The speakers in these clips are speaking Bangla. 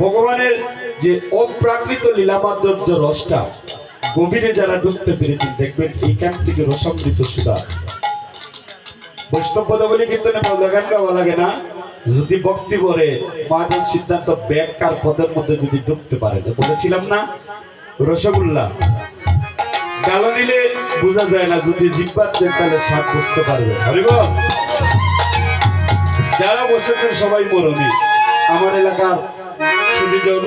ভগবানের যে অপ্রাকৃত লীলামাধুর্য রসটা গভীরে যারা ঢুকতে পেরেছেন দেখবেন এইখান থেকে রসামৃত সুধা। বৈষ্ণব পদাবলী কীর্তনে গান গাওয়া লাগে না, যদি ভক্তি করে মহাজন সিদ্ধান্ত ব্যাখ্যার পদের মধ্যে যদি ঢুকতে পারে, বলেছিলাম না রসগোল্লা গালো নিলে বোঝা যায় না, যদি জিহ্বার দেন তাহলে স্বাদ বুঝতে পারবে। হরিবল। যারা বসেছেন সবাই মরমী, আমার এলাকার সুদীজন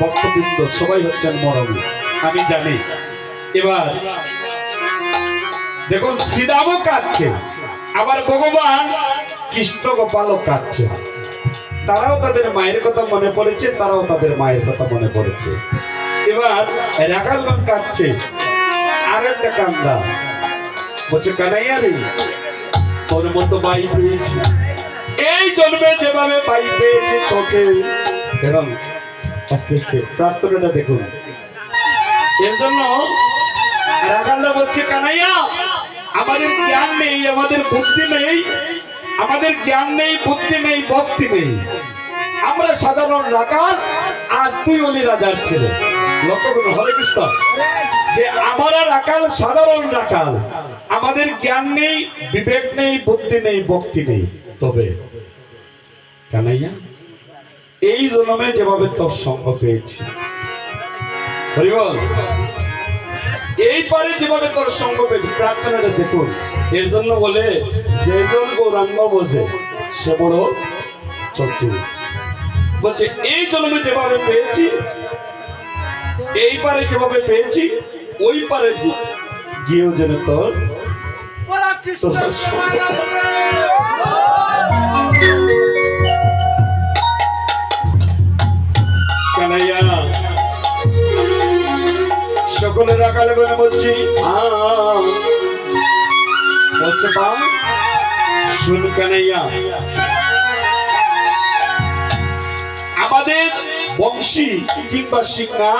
ভক্তবৃন্দ সবাই হচ্ছেন মরমী, আমি জানি। এবার দেখুন শ্রীরামও কাঁদছে, আবার ভগবান কৃষ্ণ গোপালও কাঁদছে। তারাও তাদের মায়ের কথা মনে পড়েছে, তারাও তাদের মায়ের কথা মনে পড়েছে। এবার রাখালগণ কাঁদছে, আর একটা কান্দা বলছে, কানাইয়া রে তোর মতো ভাই পেয়েছি, এই জন্মে যেভাবে ভাই পেয়েছে তোকে। এবং আস্তে আস্তে প্রার্থনাটা দেখুন। এর জন্য রাখালরা বলছে, কানাইয়া আমাদের জ্ঞান নেই, আমাদের বুদ্ধি নেই, আমাদের জ্ঞান নেই, বুদ্ধি নেই, ভক্তি নেই, আমরা সাধারণ রাখাল আর তুই অলি রাজার ছেলে। লক্ষ্য করুন, হরে কৃষ্ণ, যে আমরা রাখাল, সাধারণ রাখাল, আমাদের জ্ঞান নেই, বিবেক নেই, বুদ্ধি নেই, ভক্তি নেই। তবে কানাইয়া এই জন্মে যেভাবে তোর সঙ্গ পেয়েছি, হরিবল, এই পারে যেভাবে তোর সঙ্গ পেয়েছি, প্রার্থনাটা দেখুন। এর জন্য বলে যেজন গৌরাঙ্গ বোঝে সে বড় চতুর। বলছে এই জন্মে যেভাবে পেয়েছি, এই পারে যেভাবে পেয়েছি, ওই পারে গিয়েও যেন তোর কানাইয়া সকলের আকালে বলে বলছি, বলছে পা শুন কানাইয়া, আমাদের বংশী কিংবা শিক্ষা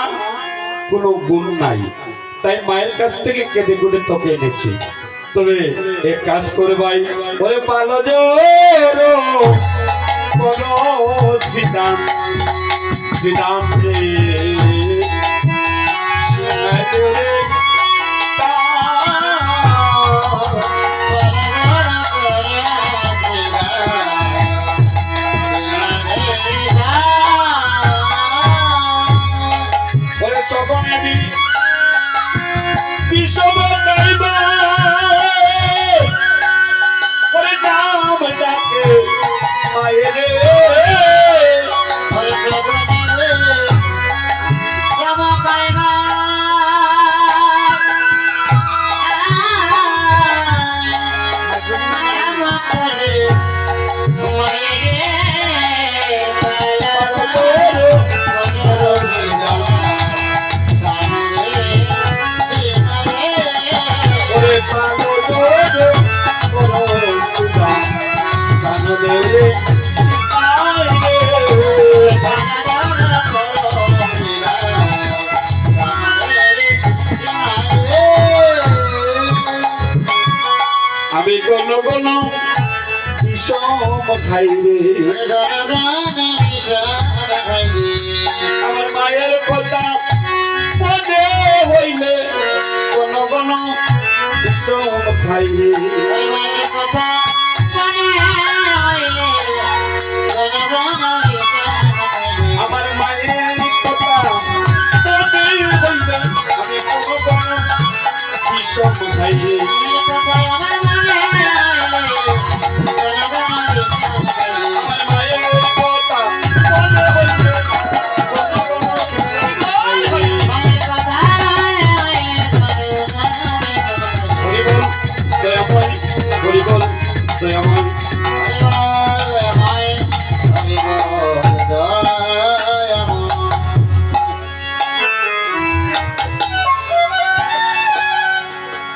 কোনো গুণ নাই, তাই মায়ের কাছ থেকে কেটে কুটে তোকে এনেছি। তবে এক কাজ করে ভাই, বলে পালো শ্রীরাম শ্রীরাম রে আমি কোন কোন বিষম খাই রে, আমার মায়ের কথা মনে হইলে কোন কোন বিষম খাই রে, আমার মায়ের কথা মনে হইলে আমি কোন কোন বিষম খাই রে।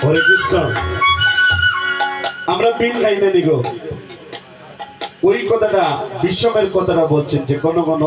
হরে কৃষ্ণ, আমরা বিন খাই না নিগো, ওই কথাটা বিশ্বমের কথাটা বলছেন যে কোন কোন